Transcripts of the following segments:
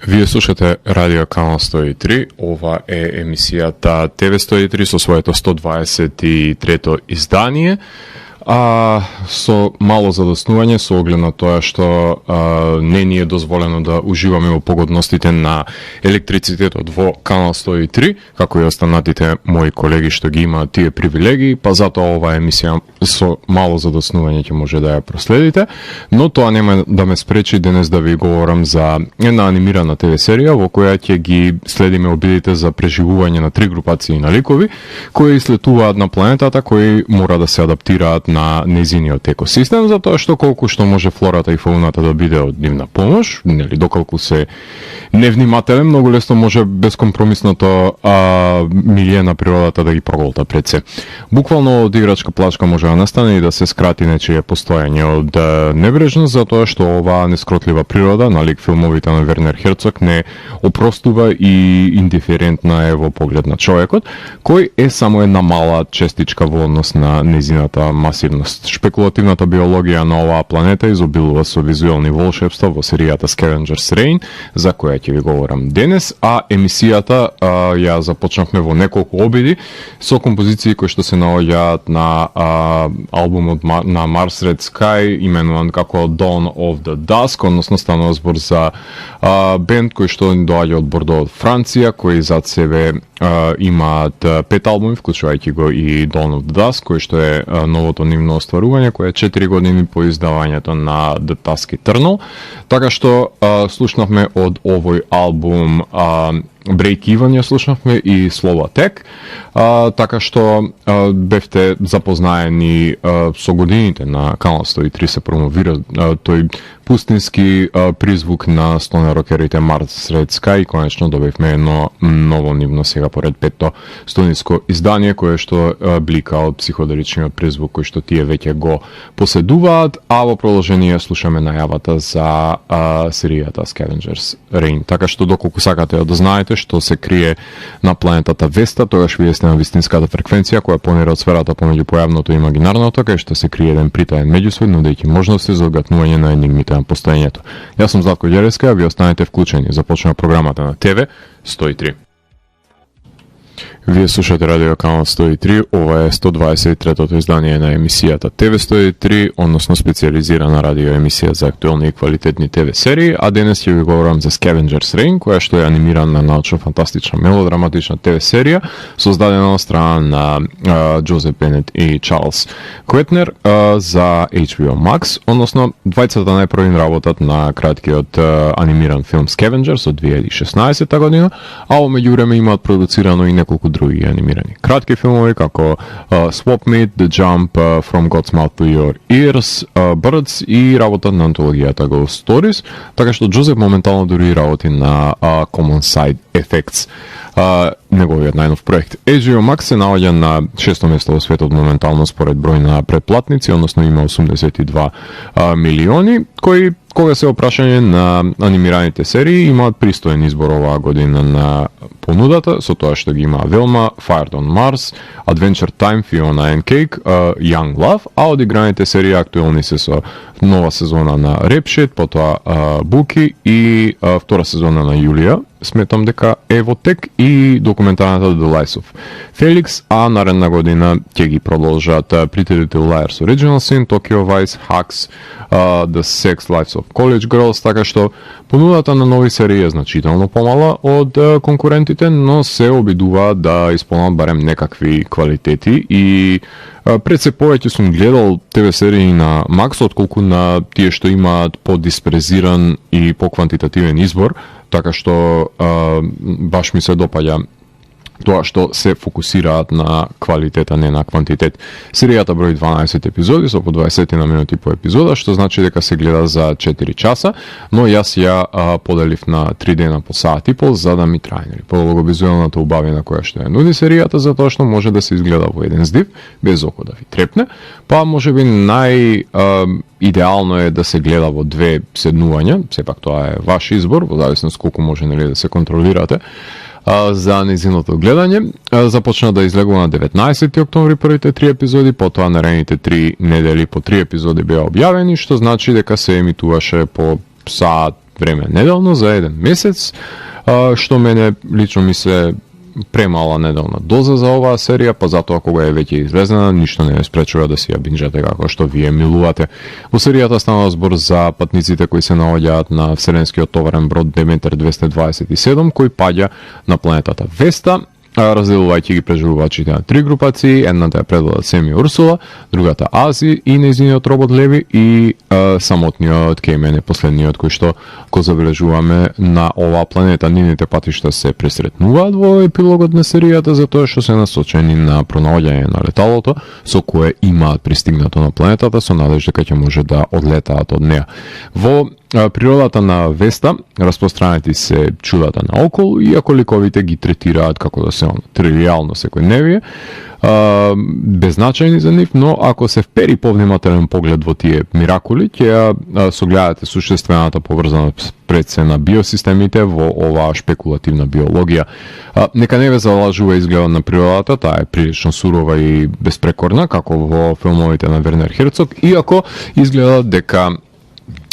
Вие слушате Радио Канал 103, ова е емисијата TV103 со своето 123-то издание, со мало задоснување со оглед на тоа што не ни е дозволено да уживаме во погодностите на електрицитетот во Канал 103, како и останатите мои колеги што ги имаат тие привилегии, па затоа оваа емисија со мало задоснување ќе може да ја проследите, но тоа нема да ме спречи денес да ви говорам за една анимирана ТВ серија во која ќе ги следиме обидите за преживување на три групации на ликови кои слетуваат на планетата, кои мора да се адаптираат на незиниот екосистем, затоа што колку што може флората и фауната да биде од нивна помош, нели доколку се невнимателен, многу лесно може безкомпромисното милие на природата да ги проголта пред се. Буквално од играчка плачка може да настане и да се скрати нечие постоење од небрежност, затоа што оваа нескротлива природа, налик филмовите на Вернер Херцог, не опростува и индиферентна е во поглед на човекот, кој е само една мала честичка во однос на незината масивност. Шпекулативната биологија на оваа планета изобилува со визуелни волшебства во серијата Scavengers Reign, за која ќе ви говорам денес, а емисијата ја започнавме во неколку обиди со композиции кои што се наоѓаат на албумот на Mars Red Sky, именуван како Dawn of the Dusk, односно станува збор за бенд кој што доаѓа од Бордо од Франција, кои зад себе имаат 5 албуми, вклучувајќи го и Dawn of the Dusk, кој што е новото нивно остварување, кој е 4 години по издавањето на The Tusk Eternal. Така што слушнавме од овој албум Break Even, ја слушнавме и Slova Tech, така што бевте запознаени со годините на Канал 103 се промовира тој пустински призвук на стонерокерите Mars Red Sky и конечно добивме едно ново нивно сега поред петто студенско издание кое што блика од психоделичниот призвук кој што тие веќе го поседуваат, а во продолжение слушаме најавата за серијата Scavengers Reign. Така што доколку сакате да знаете што се крие на планетата Веста, тогаш вие сте на вистинската фреквенција која понира од сферата помеѓу појавното и имагинарното, кај што се крие еден притаен меѓусвет, нудејќи можности за одгатнување на енигмите на постоењето. Јас сум Златко Ѓереска, а ви останете вклучени. Започнува програмата на ТВ 103. Вие слушате Радио Канал 103, ова е 123-тото издание на емисијата ТВ 103, односно специализирана радио емисија за актуелни и квалитетни ТВ серии, а денес ќе ви говорам за Scavengers Reign, која што е анимирана научно-фантастична мелодраматична ТВ серија, создадена од страна на Джозеф Бенет и Чарлс Кветнер за HBO Max, односно двајцата најпрви работат на краткиот анимиран филм Scavengers од 2016 година, а во меѓувреме имаат продуцирано и неколку други анимирани кратки филмови како Swap Meet, The Jump, From God's Mouth to Your Ears, Birds и работа на антологијата Ghost Stories, така што Джозеф моментално дури работи на Common Side Effects, неговиот најнов проект. HBO Max се наоѓа на 6-то место во светот моментално според број на претплатници, односно има 82 милиони, кои кога се опрашање на анимираните серии имаат пристоен избор оваа година на понудата, со тоа што ги има Velma, Fired on Mars, Adventure Time, Fiona and Cake, Young Love, а од играните серии актуелни се со нова сезона на Rap, потоа Буки и втора сезона на Јулија, сметам дека е во тек, и документарната The Lies of Felix, а наредна година ќе ги продолжат Pretty Little Liars Original Sin, Tokyo Vice, Hacks, The Sex Lives of College Girls, така што понудата на нови серии е значително помала од конкурентите, но се обидуваат да исполнат барем некакви квалитети и пред се повеќе сум гледал ТВ серии на Макс отколку на тие што имаат подиспрезиран и поквантитативен избор, така што баш ми се допаѓа тоа што се фокусираат на квалитет, а не на квантитет. Серијата брои 12 епизоди со по 20 на минути по епизода, што значи дека се гледа за 4 часа, но јас ја поделив на 3 дена по саат и пол за да ми трае пологовизуелната убавина која што ја нуди серијата, затоа што може да се изгледа во еден здив без око да ви трепне, па можеби идеално е да се гледа во две седнувања, сепак тоа е ваш избор, во зависност колку може да се контролирате. За незиното гледање. Започна да излегува на 19 октомври првите 3 епизоди, потоа наредните 3 недели по 3 епизоди беа објавени, што значи дека се емитуваше по саат време неделно за еден месец, што мене лично ми се премала неделна доза за оваа серија, па затоа кога е веќе излезена, ништо не ве спречува да си ја бинџате како што вие милувате. Во серијата станува збор за патниците кои се наоѓаат на вселенскиот товарен брод Деметер 227, кој паѓа на планетата Веста, разделувајќи ги преживувачите на три групации. Едната ја предводат Сем и Урсула, другата Ази и нејзиниот робот Леви и самотниот Кеймен е последниот кој што го забележуваме на оваа планета. Нивните патишта се пресретнуваат во епилогот на серијата затоа што се насочени на пронаоѓање на леталото со кое имаат пристигнато на планетата со надеж дека ќе може да одлетаат од неа. Во природата на Веста распространети се чудата наоколу, иако ликовите ги третираат како да се тривијално секојдневие, беззначајни за нив, но ако се впери повнимателен поглед во тие миракули, ќе ја согледате существената поврзаност пред се на биосистемите во оваа шпекулативна биологија. Нека не ве залажува изгледот на природата, таа е прилично сурова и безпрекорна, како во филмовите на Вернер Херцог, иако изгледа дека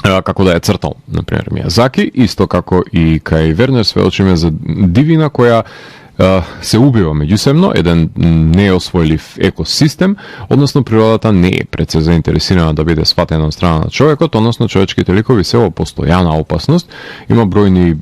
како да е цртал, например, Мијазаки, исто како и кај Вернер сведочиме за дивина која се убива меѓусебно, еден неосвојлив екосистем, односно природата не е пред се заинтересирана да биде сватена од страна на човекот, односно човечките ликови се во постојана опасност, има бројни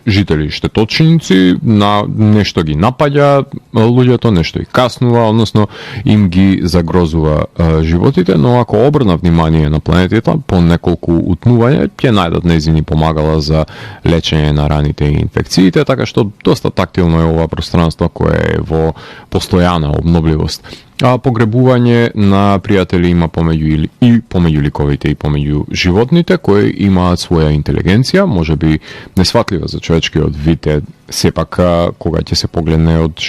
жители штеточиници, на нешто ги напаѓа луѓето, нешто и каснува, односно им ги загрозува животите, но ако обрна внимание на планетата, по неколку утнувања ќе најдат нејзини помагала за лечење на раните и инфекциите, така што доста тактилно е ова пространство кое е во постојана обновливост. Погребување на пријатели има помеѓу ликовите и помеѓу животните кои имаат своја интелигенција, можеби несфатлива за човечкиот вид е сепак кога ќе се погледне од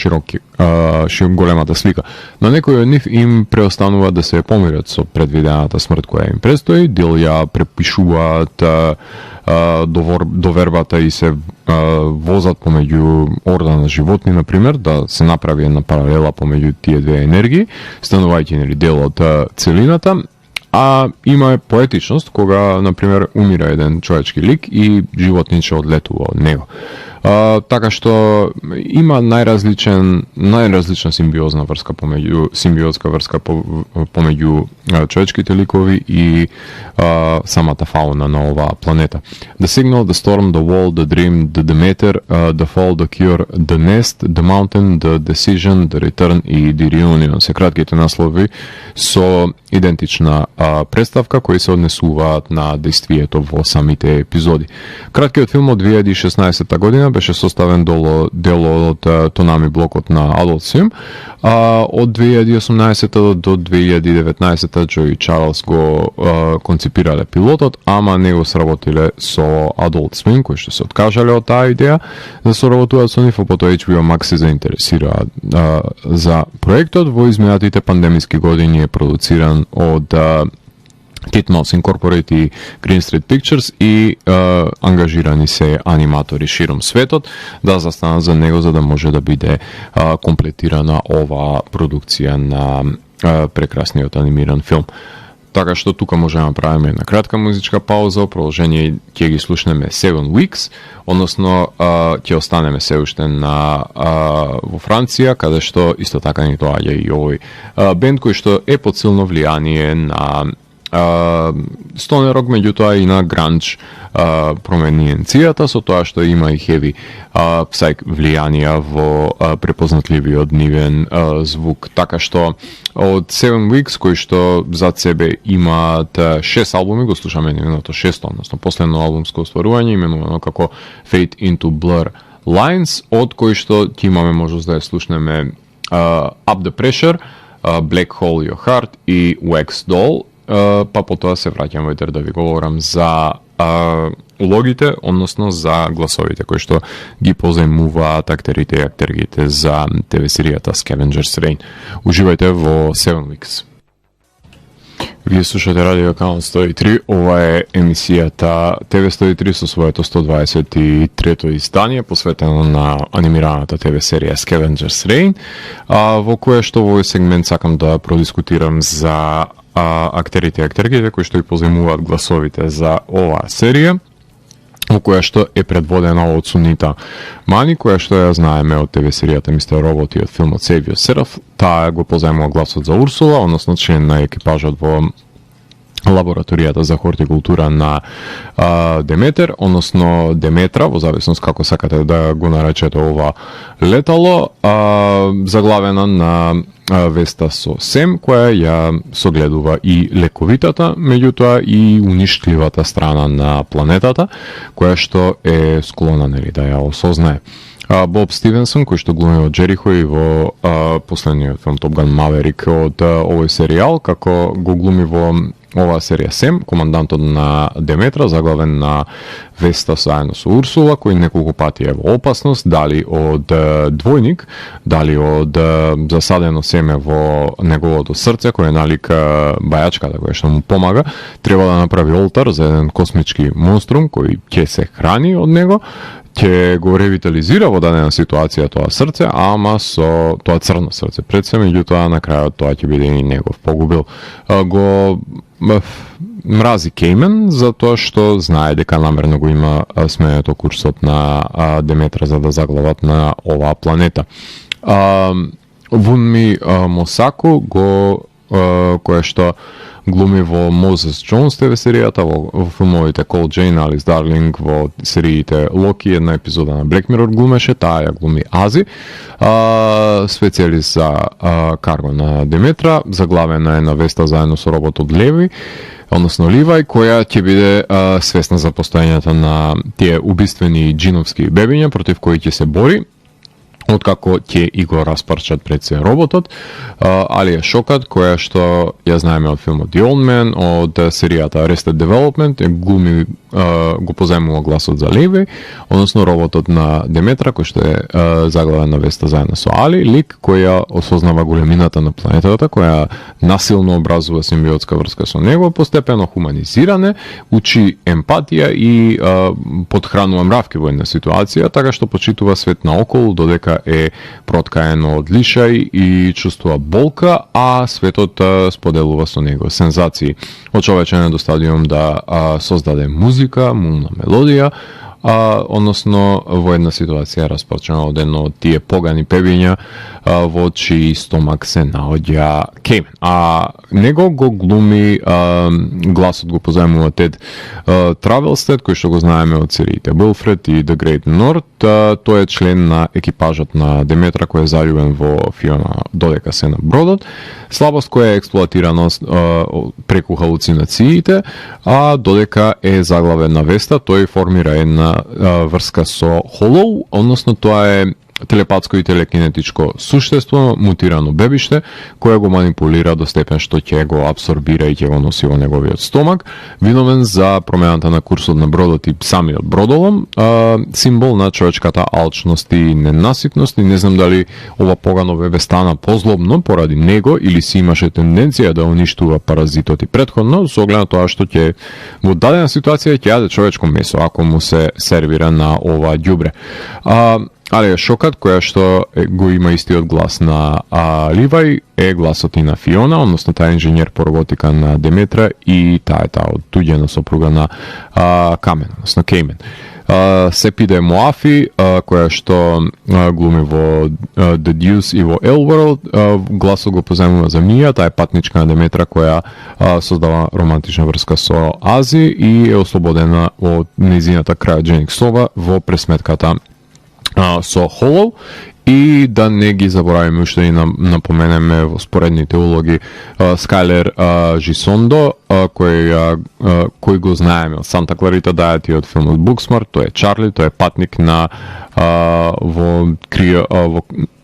големата слика. На некои од нив им преостанува да се помират со предвидената смрт која им предстои, дел ја препишуваат до вербата и се возат помеѓу орда на животни, например, да се направи една паралела помеѓу тие две енергии, станувајќи дел од целината, а има поетичност кога, например, умира еден човечки лик и животниче одлетува од него. Така што има најразлична симбиозна врска помеѓу човечките ликови и самата фауна на оваа планета. The Signal, The Storm, The Wall, The Dream, The Demeter, The Fall, The Cure, The Nest, The Mountain, The Decision, The Return и The Reunion се кратките наслови со идентична представка кои се однесуваат на дејствието во самите епизоди. Краткиот филм од 2016 година беше составен дел од Тонами блокот на Adult Swim, од 2018 до 2019 Джо и Чарлс го концепирале пилотот, ама не го сработиле со Adult Swim, кои што се откажале од таа идеја да соработуваат со нив, потоа HBO Max се заинтересира за проектот. Во изминатите пандемиски години е продуциран од Titmouse Incorporated и Green Street Pictures и ангажирани се аниматори широм светот да застанат за него за да може да биде комплетирана оваа продукција на прекрасниот анимиран филм. Така што тука можеме да направиме една кратка музичка пауза, продолжение ќе ги слушнеме 7 Weeks, односно ќе останеме се уште во Франција, каде што исто така ни доаѓа и овој бенд кој што е под силно влијание на стоне рок, меѓутоа и на гранж промениенцијата, со тоа што има и хеви псайк влијанија во препознатливиот нивен звук. Така што од 7 Weeks, кои што зад себе имаат 6 албуми, го слушаме нивното 6-то, односно последно албумско остварување, именувано како Fade into Blur Lines, од кои што ќе имаме можност да ја слушнеме Up the Pressure, Black Hole Your Heart и Wax Doll, па потоа се враќам во етер да ви говорам за улогите, односно за гласовите кои што ги позајмуваат актерите и актергите за ТВ серијата Scavengers Reign. Уживајте во 7 Weeks. Вие слушате Радио Канал 103, ова е емисијата ТВ 103 со своето 123-то издание, посветено на анимираната ТВ серија Scavengers Reign, во кое што во овој сегмент сакам да продискутирам за актерите и актергите кои што и позајмуваат гласовите за оваа серија. во која што е предводена од Сунита Мани, која што ја знаеме од ТВ серијата Мистер Робот и од филмот Save Yourself. Таа го позајмува гласот за Урсула, односно член на екипажот во лабораторијата за хортикултура на Деметер, односно Деметра, во зависност како сакате да го наречете ова летало, заглавена на веста со Сем, која ја согледува и лековитата, меѓутоа и уништливата страна на планетата, која што е склона да ја осознае. Боб Стивенсон, кој што глуми во Джерихо и во последниот филм Топ Ган Маверик од овој серијал, како го глуми во оваа серија Сем, командантот на Деметра, заглавен на веста заедно со Урсула, кој неколку пати е во опасност, дали од двојник, дали од засадено семе во неговото срце, кој е налик бајачката која што му помага, треба да направи олтар за еден космички монструм кој ќе се храни од него, ќе го ревитализира во дадена ситуација тоа срце, ама со тоа црно срце пред се, меѓутоа на крајот тоа ќе биде и негов погубил. Го мрази Кеймен за тоа што знае дека намерно го има сменето курсот на Деметра за да заглават на оваа планета. Вунми Мосако го која што глуми во Мозес Джонс ТВ серијата, во филмовите Кол Джейн, Алис Дарлинг, во сериите Локи, една епизода на Black Mirror глумеше, таа ја глуми Ази, специјалист за карго на Деметра, заглавена е на веста заедно со роботот Леви, односно Ливај, која ќе биде свесна за постојањето на тие убиствени джиновски бебиња против кои ќе се бори, откако ќе и го распарчат пред се роботот, Алија Шокат, која што ја знаеме од филмот The Old Man, од серијата Arrested Development, глуми го позајмува гласот за Леви, односно роботот на Деметра, кој што е заглавен на веста заедно со Али, лик која осознава големината на планетата, која насилно образува симбиотска врска со него, постепено хуманизиране, учи емпатија и подхранува мравки во една ситуација, така што почитува свет наоколу, додека е проткаено од лишај и чувствува болка, а светот споделува со него сензации. Очовечен е до стадиум да создаде музика, мулна мелодија, односно во една ситуација распарчена од едно од тие погани пебиња во чиј стомак се наоѓа Кеймен. Него го глуми, гласот го позајмува Тед Травелстед, кој што го знаеме од сериите Wilfred и The Great North. Тој е член на екипажот на Деметра кој е заљубен во Фиона додека се на бродот. Слабост која е експлоатирана преку халуцинациите, а додека е заглавен на веста, тој формира една врска со Холоу, односно тоа е телепатско и телекинетичко суштество, мутирано бебиште, кое го манипулира до степен што ќе го абсорбира и ќе го носи во неговиот стомак, виновен за промената на курсот на бродот и самиот бродолом, символ на човечката алчност и ненаситност, и не знам дали ова погано бебе стана позлобно поради него или си имаше тенденција да уништува паразитот и претходно, со оглед на тоа што ќе во дадена ситуација ќе јаде човечко месо ако му се сервира на ова ѓубре. Алија Шокат, која што го има истиот глас на Ливај, е гласот и на Фиона, односно таа инженер по роботика на Деметра и таа е таа оттуѓена сопруга на Камен, односно Кеймен. Сепиде Моафи, која што глуми во The Deuce и во Elworld, гласот го позајмува за Мија, таа е патничка на Деметра која создава романтична врска со Ази и е ослободена од нејзината крајодженик сова во пресметката со Холоу. И да не ги заборавиме уште и напоменеме во споредните улоги Скайлер Жисондо, кој го знаеме од Санта Кларита Дајати од филмот Booksmart, тој е Чарли, тој е патник на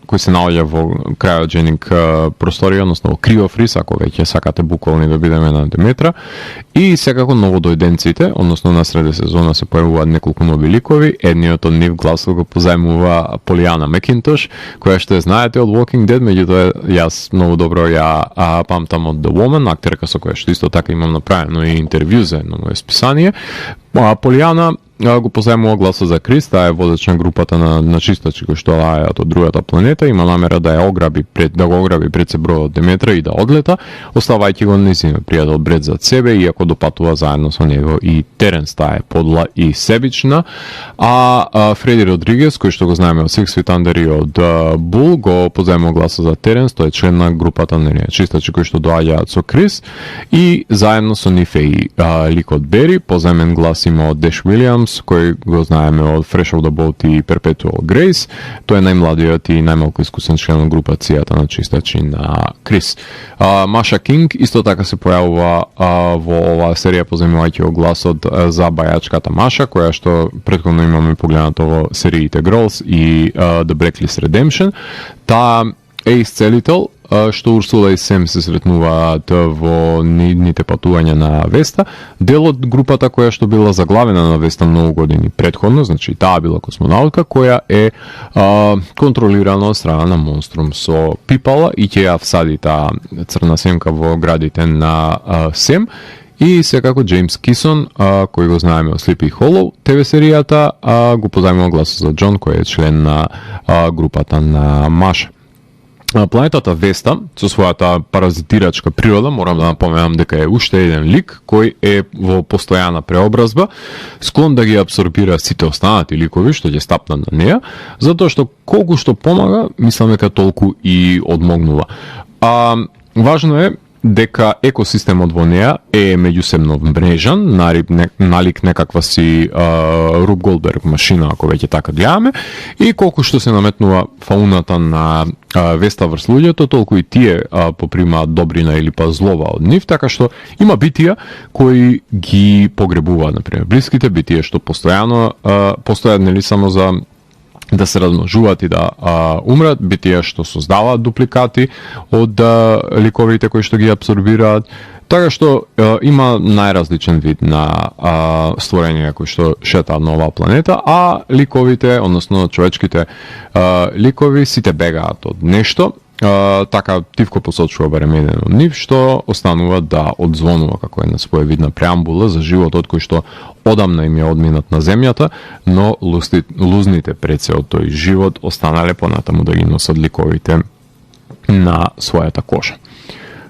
кој се наоѓа во крајодженик просторија, односно во криофриз, ако веќе сакате буквално да бидеме на Деметра. И секако новодојденците, односно на среде сезона се појавуваат неколку нови ликови. Едниот од нив гласот го позајмува Полијана Макинтош, која што знаете од Walking Dead, меѓутоа јас многу добро ја памтам од The Woman, актерка со која што исто така имам направено и интервју за едно моје списание. Полијана го позајмува гласот за Крис, таа е водеч на групата на чистачи кои што лајаат од другата планета, има намера да го ограби пред се бројот Деметра и да одлета, оставајќи го нејзиниот пријател Бред зад себе, иако допатува заедно со него и Теренс, таа е подла и себична, а Фреди Родригес, кој што го знаеме од Six Feet Under и од Бул, го позајмува гласот за Теренс, тој е член на групата на чистачи кои што доаѓаат со Крис, и заедно со нив е и ликот Бери, позајмен глас има од Деш Уилиамс, кој го знаеме од Fresh of the Boat и Perpetual Grace. Тој е најмладиот и најмалку искусен член од групацијата на чистачи на Крис. Маша Кинг исто така се појавува во оваа серија, позајмувајќи го гласот за бајачката Маша, која што претходно имаме погледнато во сериите Girls и The Blacklist Redemption. Таа е исцелител, што Урсула и Сем се сретнуваат во нивните патувања на Веста, дел од групата која што била заглавена на Веста многу години претходно, значи таа била космонаутка која е контролирана од страна на монструм со пипала и ќе ја всади таа црна семка во градите на Сем. И секако Джеймс Кисон, кој го знаеме од Sleepy Hollow ТВ серијата, го позајмува гласот за Џон, кој е член на групата на Маша. Планетата Веста, со својата паразитирачка природа, морам да напоменам дека е уште еден лик кој е во постојана преобразба, склон да ги абсорбира сите останати ликови што ќе стапнат на неа, затоа што колку што помага, мислам дека толку и одмогнува. Важно е дека екосистемот во неа е меѓусебно мрежан, налик некаква си Руб Голдберг машина, ако веќе така гледаме, и колку што се наметнува фауната на Веста врз луѓето, толку и тие попримаат добрина или па злова од нив, така што има битија кои ги погребуваат, например, блиските битија што постојано постојат нели само за да се размножуваат и да умрат, битија што создаваат дупликати од ликовите кои што ги абсорбираат, така што има најразличен вид на створења кои што шетаат на оваа планета, а ликовите, односно човечките ликови, сите бегаат од нешто. Така Тивко посочува барем еден од нив, што останува да одзвонува како една своевидна преамбула за животот кој што одамна им ја одминат на земјата, но лузните пред се од тој живот останале понатаму да ги носат ликовите на својата коша.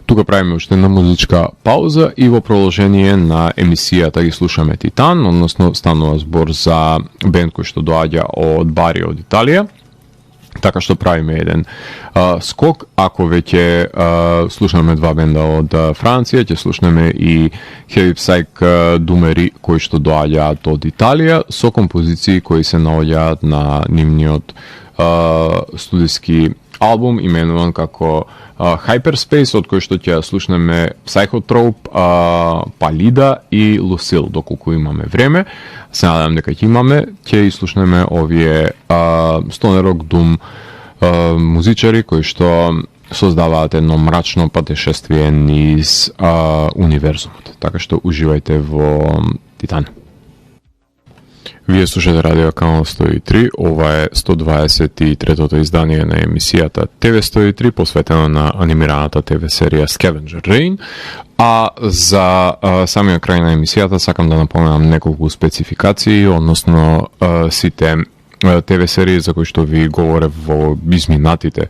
Тука правиме уште една музичка пауза и во продолжение на емисијата ги слушаме Титан, односно станува збор за бенд кој што доаѓа од Бари од Италија. Така што правиме еден скок, ако веќе слушнеме два бенда од Франција, ќе слушнеме и Heavy Psych Думери кои што доаѓаат од Италија со композиции кои се наоѓаат на нивниот студиски албум именуван како Hyperspace, од кој што ќе слушнеме Psychotrope, Палида и Lucille, доколку имаме време. Се надам дека ќе имаме, ќе слушнеме овие Stoner Rock Doom музичари кои што создаваат едно мрачно патешествие низ универзумот. Така што уживајте во Титан. Вие слушате Радио Канал 103, ова е 123-тото издание на емисијата ТВ 103, посветено на анимираната ТВ серија Scavenger Rain, а за самиот крај на емисијата сакам да напоменам неколку спецификации, односно сите ТВ серии за кои што ви говорев во изминатите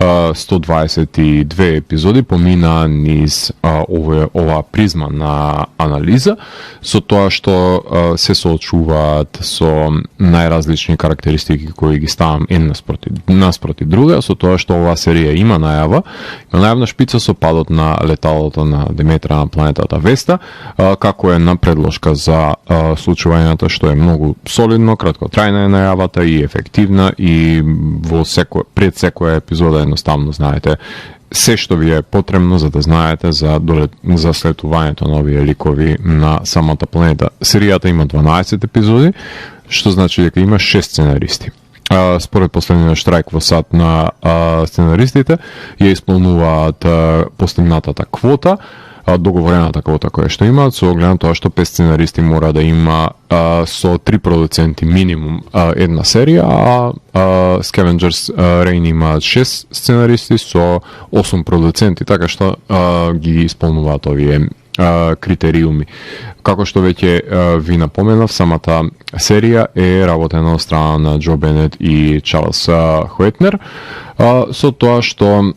122 епизоди помина низ ова призма на анализа, со тоа што се соочуваат со најразлични карактеристики кои ги ставам една наспроти друга, со тоа што оваа серија има најавна шпица со падот на леталото на Деметра на планетата Веста, како една предложка за случувањето, што е многу солидно, краткотрајна е најавата и ефективна, и пред секоја епизода едноставно знаете се што ви е потребно за да знаете за слетувањето на овие ликови на самата планета. Серијата има 12 епизоди, што значи дека има 6 сценаристи. Според последниот штрајк во САД на сценаристите ја исполнуваат постигнатата квота, договорената квота која што имаат, со оглед на тоа што 5 сценаристи мора да има со 3 продуценти минимум една серија, а Scavengers Rain имаат 6 сценаристи со 8 продуценти, така што ги исполнуваат овие критериуми. Како што веќе ви напоменав, самата серија е работена од страна на Џо Бенет и Чарлс Хуетнер, со тоа што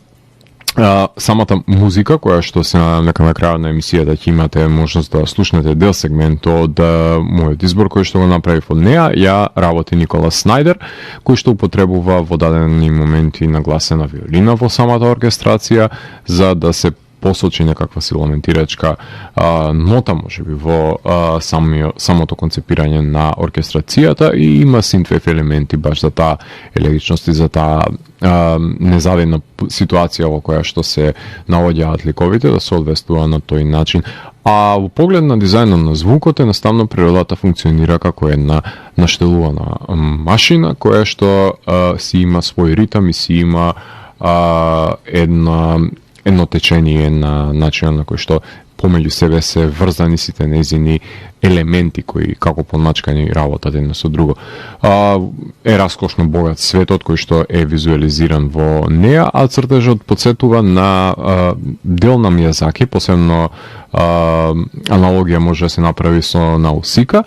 самата музика, која што се нека на крајот на емисијата ќе имате можност да слушнете дел сегмент од мојот избор кој што го направив од неа, ја работи Николас Снајдер, кој што употребува во дадени моменти нагласена виолина во самата оркестрација за да се посочи некаква силаментирачка нота, можеби, во самото концепирање на оркестрацијата и има синтвеф елементи баш за таа елегичност и за таа незавидна ситуација во која што се наоѓаат ликовите да се одвестува на тој начин. А во поглед на дизајнот на звукот, едноставно природата функционира како една наштелувана машина која што си има свој ритам и си има едно течение на начинот на кој што помеѓу себе се врзани сите незини елементи кои како поначкани работат едно со друго. Е раскошно богат светот кој што е визуализиран во неа, а цртежот потсетува на дел на Мијазаки, посебно аналогија може да се направи со Наусика,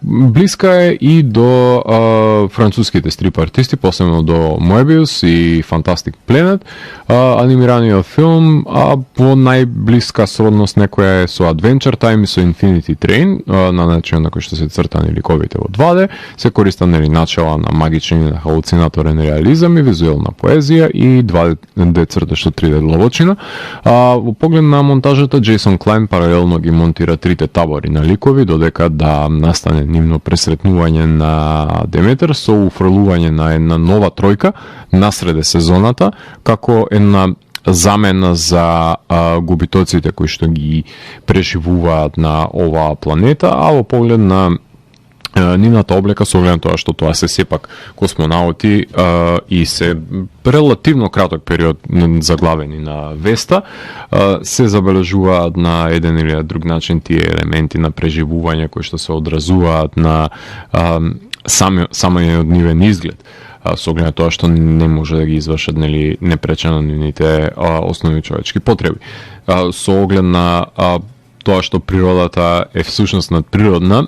блиска е и до француските стрип артисти, посебно до Моебиус и Fantastic Planet, анимираниот филм, во најблиска сродност некоја е со Adventure Time и со Infinity Train, на начин на кој што се цртани ликовите во 2D, се користат начела на магичен и на халуцинаторен реализам и визуелна поезија и 2D цртеж со 3D длабочина. Во поглед на монтажата, Джейсон Клайн паралелно ги монтира трите табори на ликови, додека да настане нивно пресретнување на Деметер со уфрлување на една нова тројка насреде сезоната, како една замена за губитоците кои што ги преживуваат на оваа планета, а во поглед на нивната облека, со оглед на тоа што тоа се сепак космонаути и се релативно краток период заглавени на Веста, се забележуваат на еден или друг начин тие елементи на преживување кои што се одразуваат на самиот нивен изглед, со оглед на тоа што не може да ги извршат непречено нивните основни човечки потреби. Со оглед на тоа што природата е всушност надприродна,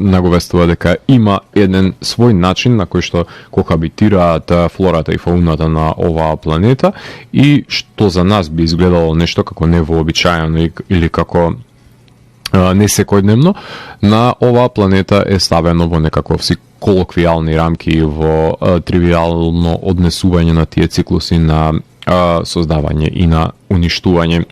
наговестува дека има еден свој начин на кој што кохабитираат флората и фауната на оваа планета и што за нас би изгледало нешто како невообичаено или како не секојдневно, на оваа планета е ставено во некакви колоквијални рамки, во тривијално однесување на тие циклуси на создавање и на уништување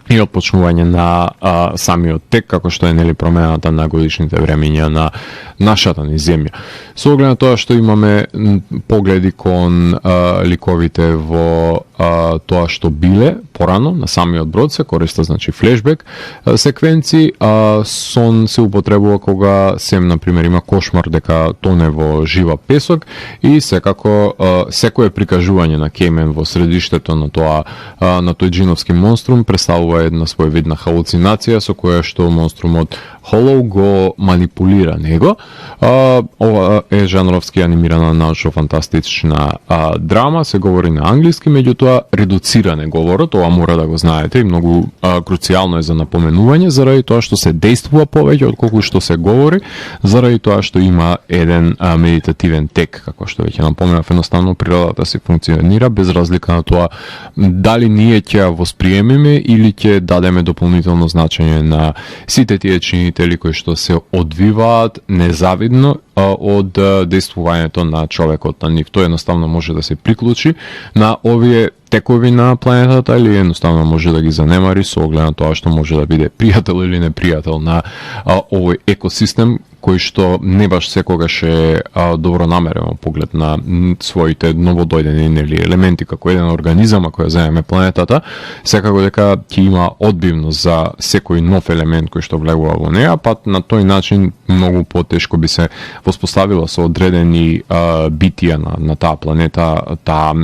и отпочнување на самиот тек, како што е промената на годишните времења на нашата ни земја. Со оглед на тоа што имаме погледи кон ликовите во тоа што биле порано на самиот брод, се користа флешбек секвенци, сон се употребува кога сем, например, има кошмар дека тоне во жива песок и секако секое прикажување на Кеймен во средиштето на тој джиновски монструм представува една своевидна халуцинација со која што монструмот Холоу го манипулира него. Ова е жанровски анимирана научно-фантастична драма, се говори на англиски, меѓутоа редуциране говорот, ова мора да го знаете и многу круцијално е за напоменување, заради тоа што се действува повеќе отколку што се говори, заради тоа што има еден медитативен тек, како што веќе напоменав, едноставно природата се функционира без разлика на тоа дали ние ќе восприемеме или ќе дадеме дополнително значење на сите тие чинители кои што се одвиваат незавидно од действувањето на човекот на нив. Тој едноставно може да се приклучи на овие текови на планетата или едноставно може да ги занемари со оглед на тоа што може да биде пријател или непријател на овој екосистем кој што не баш секогаш е добронамерен поглед на своите новодојдени елементи како еден организам кој ја заеме планетата, секако дека ќе има одбивност за секој нов елемент кој што влегува во неа, па на тој начин многу потешко би се воспоставило со одредени битија на таа планета, таа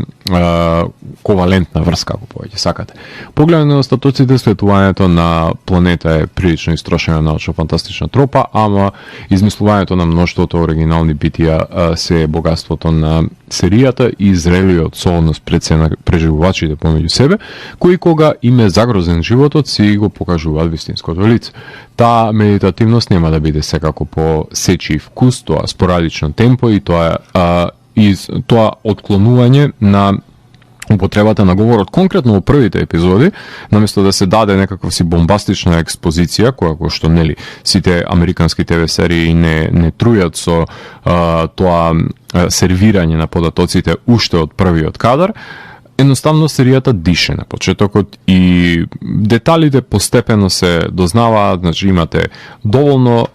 ковалентна врска, ако повеќе сакате. Погледно на остатоците, светувањето на планета е прилично истрошена научно-фантастична тропа, ама измислувањето на мноштвото оригинални битија се е богатството на серијата и зрелиот соодност пред се на преживувачите помеѓу себе, кои кога им е загрозен животот си го покажуваат вистинското лице. Таа медитативност нема да биде секако по сечи вкус, тоа спорадично темпо и тоа отклонување на употребата на говорот. Конкретно во првите епизоди, наместо да се даде некаква си бомбастична експозиција, која што нели сите американски ТВ серии не трујат со тоа сервирање на податоците уште од првиот кадар, едноставно серијата дише на почетокот и деталите постепено се дознаваат, значи имате доволно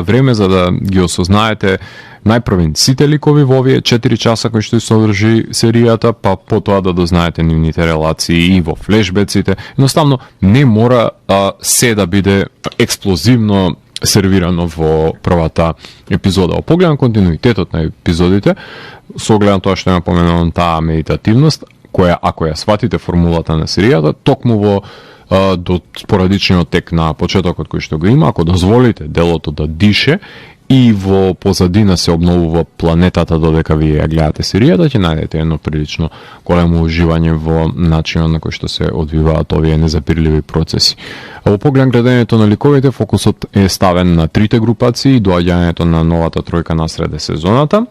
време за да ги осознаете најпрвен сите ликови во овие 4 часа кои што содржи серијата, па потоа да дознаете нивните релации и во флешбеците. Едноставно не мора се да биде експлозивно сервирано во првата епизода. Во поглед на континуитетот на епизодите, со оглед на тоа што ја поменувам таа медитативност, која ако ја сватите формулата на серијата, токму во до спорадичниот тек на почетокот кој што го има, ако дозволите делото да дише и во позадина се обновува планетата додека вие ја гледате серијата, ќе најдете едно прилично големо уживање во начинот на кој што се одвиваат овие незапирливи процеси. Во поглед на гледањето на ликовите, фокусот е ставен на трите групации и доаѓањето на новата тројка насреде сезоната.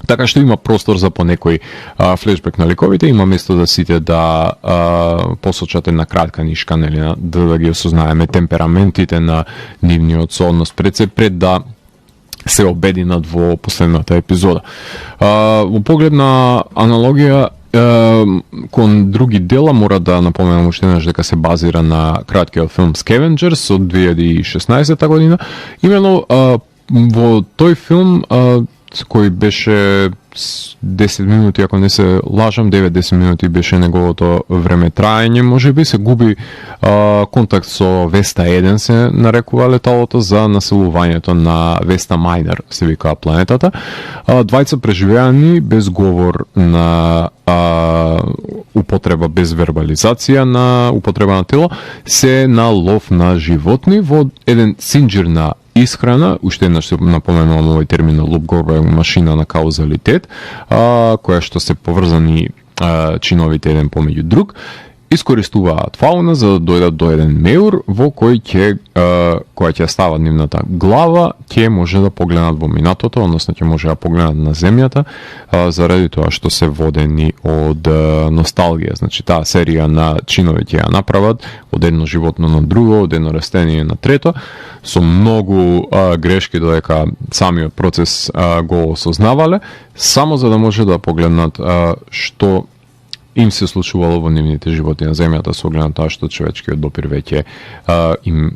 Така што има простор за по некој флешбек на ликовите, има место да сите да посочате на кратка нишка, нели, да ги осознаеме темпераментите на нивниот соодност пред да се обединат во последната епизода. Во поглед на аналогија кон други дела, мора да напоменам уште еднаш дека се базира на краткиот филм Scavengers од 2016 година. Именно во тој филм кој беше 10 минути, ако не се лажам, 9-10 минути беше неговото време траење, може би се губи контакт со Веста 1, се нарекува леталото, за населувањето на Веста Майнер, се викаа планетата. Двајца преживеани без говор на употреба, без вербализација на употреба на тело, се на лов на животни во еден синџир на исхрана, уште еднаш се напоменувам овој термин на лупгорбег, машина на каузалитет, која што се поврзани чиновите еден помеѓу друг, искористуваат фауна за да дојдат до еден меур во кој ќе стават нивната глава, ќе може да погледнат во минатото, односно ќе може да погледнат на земјата, заради тоа што се водени од носталгија. Значи таа серија на чинови ќе ја направат од едно животно на друго, од едно растение на трето, со многу грешки додека самиот процес го осознавале, само за да може да погледнат што им се случувало во нивните животи на земјата, со оглед на тоа што човечкиот допир веќе им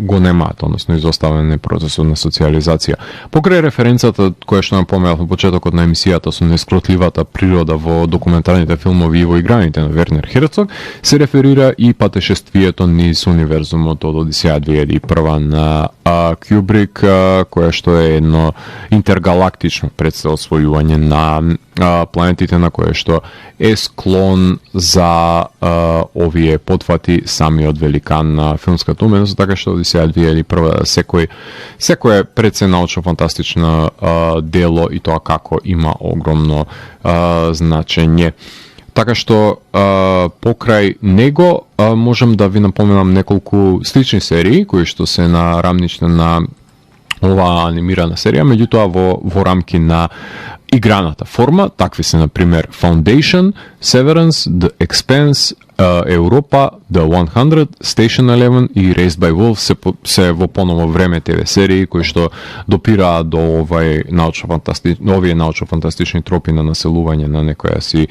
го немаат, односно изоставен процесот на социализација. Покрај референцата која што напоменав на почетокот на емисијата со нескротливата природа во документарните филмови и во играните на Вернер Херцог, се реферира и патешествието низ универзумот од Одисеја 2001 на Кјубрик, која што е едно интергалактично предосвојување на планетите на кое што е склон за овие потфати самиот великан на филмската уменост, така што Одисеја 2001 секој пред се научно-фантастично дело и тоа како има огромно значење. Така што покрај него можам да ви напоменам неколку слични серии кои што се на рамнична на оваа анимирана серија, меѓутоа во рамки на играната форма, такви се на пример Foundation, Severance, The Expanse, Европа, The 100, Station 11 и Raised by Wolves се во поново време ТВ серии кои што допираат до овие научно-фантастични тропи на населување на некоја си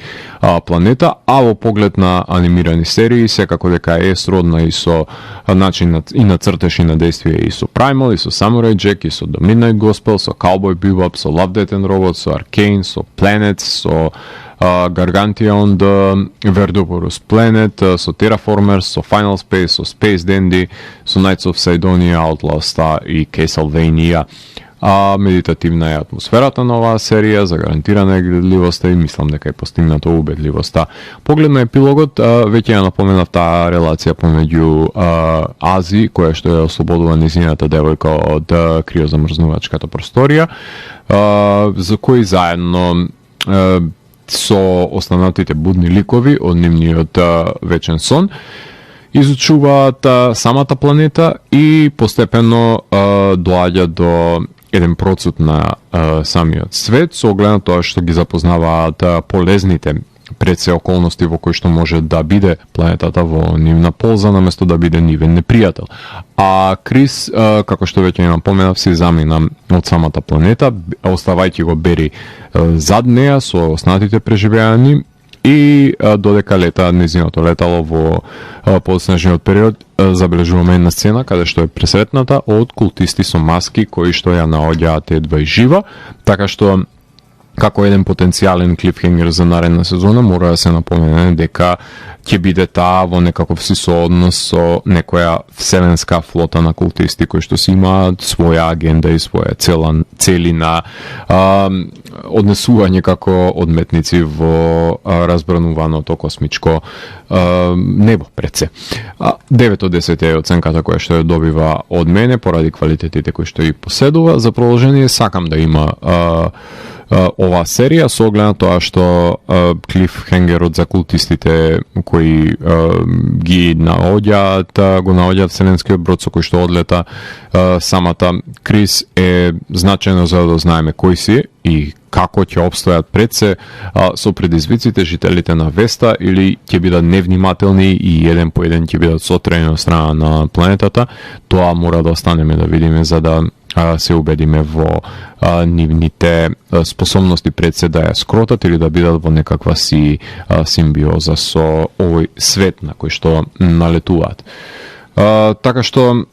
планета, а во поглед на анимирани серии секако дека е сродна и со начин и на цртеж и на действие и со Primal, и со Samurai Jack, и со The Midnight Gospel, со Cowboy Bebop, со Love, Death and Robots, со Arcane, со Planets, со Gargantua the Verdoporus Planet, со Terraformers, со Final Space, со Space Dandy, со Knights of Sidonia, Outlaw Star и Castlevania. а медитативна е атмосферата на оваа серија, загарантирана е гледливоста и мислам дека е постигната убедливоста. Поглед на епилогот, веќе ја напоменав таа релација помеѓу Ази, која што ја ослободува незината девојка од криозамрзнувачката просторија, за кои заедно со останатите будни ликови од нивниот вечен сон изучуваат самата планета и постепено доаѓа до еден процут на самиот свет, со оглед на тоа што ги запознаваат полезните пред се околности во кои што може да биде планетата во нивна полза наместо да биде нивен непријател. А Крис, како што веќе ја напоменав, се замина од самата планета, оставајќи го Бери зад неа со останатите преживеани и додека лета незиното летало во подснежниот период, забележуваме една сцена каде што е пресретната од култисти со маски кои што ја наоѓаат едва и жива, така што како еден потенцијален клифхенгер за наредна сезона мора да се напомене дека ќе биде таа во некаков си сооднос со некоја вселенска флота на култисти кои што си имаат своја агенда и своја цели на однесување како одметници во разбрануваното космичко небо пред се. 9 од 10 е оценката која што ја добива од мене поради квалитетите кои што ја поседува. За продолжение сакам да има оваа серија со оглед на тоа што клифхенгерот за култистите кои ги го наоѓаат вселенскиот брод со кој што одлета самата Крис е значајно за да знаеме кој си и како ќе обстојат пред се со предизвиците жителите на Веста или ќе бидат невнимателни и еден по еден ќе бидат сотрени од страна на планетата. Тоа мора да останеме да видиме за да се убедиме во нивните способности пред се да ја скротат или да бидат во некаква си симбиоза со овој свет на кој што налетуваат. Така што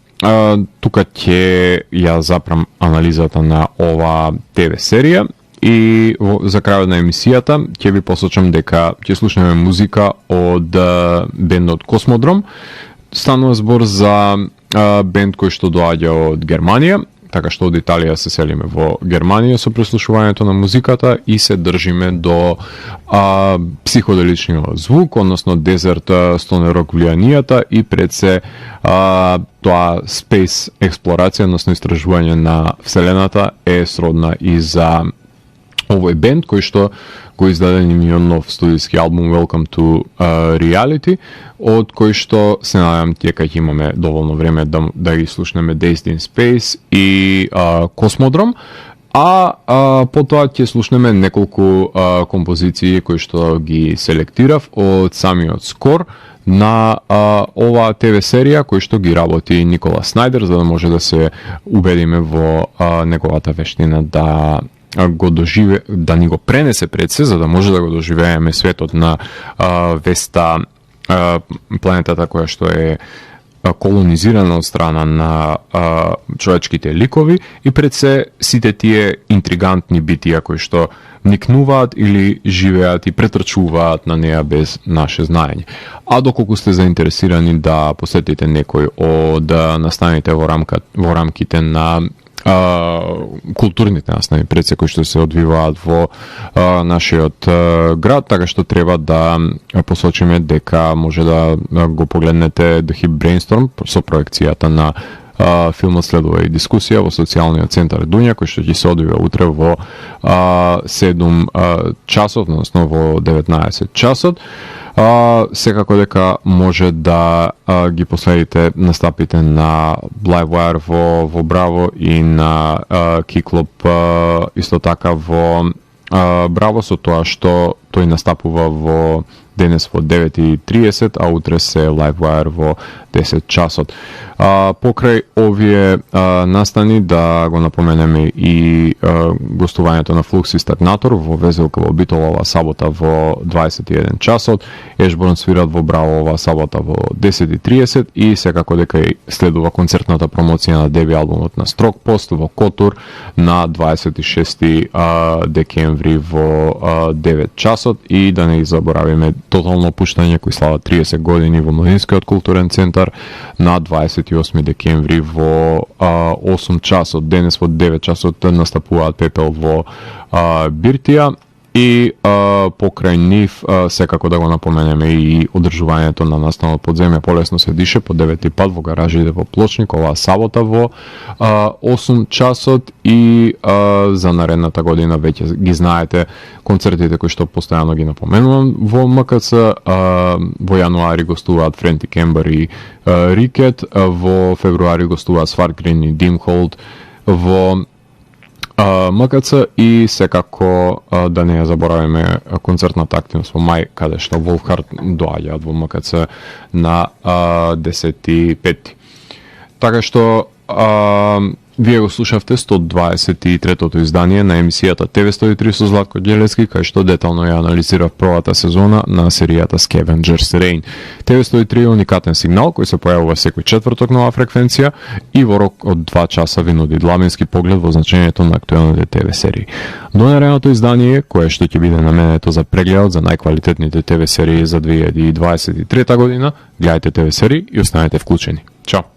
тука ќе ја запрам анализата на ова ТВ серија и за крајот на емисијата ќе ви посочам дека ќе слушнеме музика од бендот Космодром. Станува збор за бенд кој што доаѓа од Германија, така што од Италија се селиме во Германија со преслушувањето на музиката и се држиме до психоделичниот звук, односно дезерт стонер рок влијанијата и пред се тоа спейс експлорација, односно истражување на Вселената е сродна и за овој бенд кој што го издаде нивниот нов студиски албум Welcome to Reality, од кој што се надевам дека ќе имаме доволно време да ги слушнеме Dazed in Space и Космодром, потоа ќе слушнеме неколку композиции кои што ги селектирав од самиот скор на оваа ТВ серија кој што ги работи Никола Снајдер, за да може да се убедиме во неговата вештина да го доживе, да ни го пренесе пред се, за да може да го доживееме светот на Веста, планетата која што е колонизирана од страна на човечките ликови и пред се сите тие интригантни битија кои што никнуваат или живеат и претрчуваат на неа без наше знаење. А доколку сте заинтересирани да посетите некој од настаните во рамките на културните настави пред се кои што се одвиваат во нашиот град, така што треба да посочиме дека може да го погледнете The Hip Brainstorm со проекцијата на филмот следува и дискусија во социјалниот центар Дуња, кој што ќе се одвива утре во 7 часот, односно во 19 часот. Секако дека може да ги последите настапите на Livewire во Браво и на Киклоп исто така во Браво, со тоа што тој настапува во денес во 9:30, а утре се Livewire во 10 часот. Покрај овие настани да го напоменеме и гостувањето на Flux и Стагнатор во Везелка во Битола оваа сабота во 21 часот, Ешборн свират во Браво оваа сабота во 10:30 и секако дека следува концертната промоција на деби албумот на Строг Пост во Котур на 26 декември во 9 часот и да не заборавиме тотално опуштање кој слава 30 години во Младинскиот културен центар на 28 декември во 8 часот. Денес во 9 часот настапуваат Пепел во Биртија. И покрај нив, секако да го напоменеме и одржувањето на настанот подземја полесно се дише по 9 пат во гаражите во Плочник, оваа сабота во 8 часот и за наредната година веќе ги знаете концертите кои што постојано ги напоменувам во МКЦ. Во јануари гостуваат Френти Кембер и Рикет, во февруари гостуваат Свартгрин и Димхолд во МКЦ и секако да не ја забораваме концертната активност во мај, каде што Волфхард доаѓаат во МКЦ на 10.5. Така што вие го слушавте 123-тото издание на емисијата TV103 со Златко Ѓелевски, кај што детално ја анализирав првата сезона на серијата Scavengers Reign. TV103 е уникатен сигнал кој се појавува секој четврток нова фреквенција и во рок од 2 часа ви нуди длабински поглед во значењето на актуелните ТВ серии. До наредното издание, кое што ќе биде наменето за прегледот за најквалитетните ТВ серии за 2023 година, гледајте ТВ серии и останете вклучени. Чао!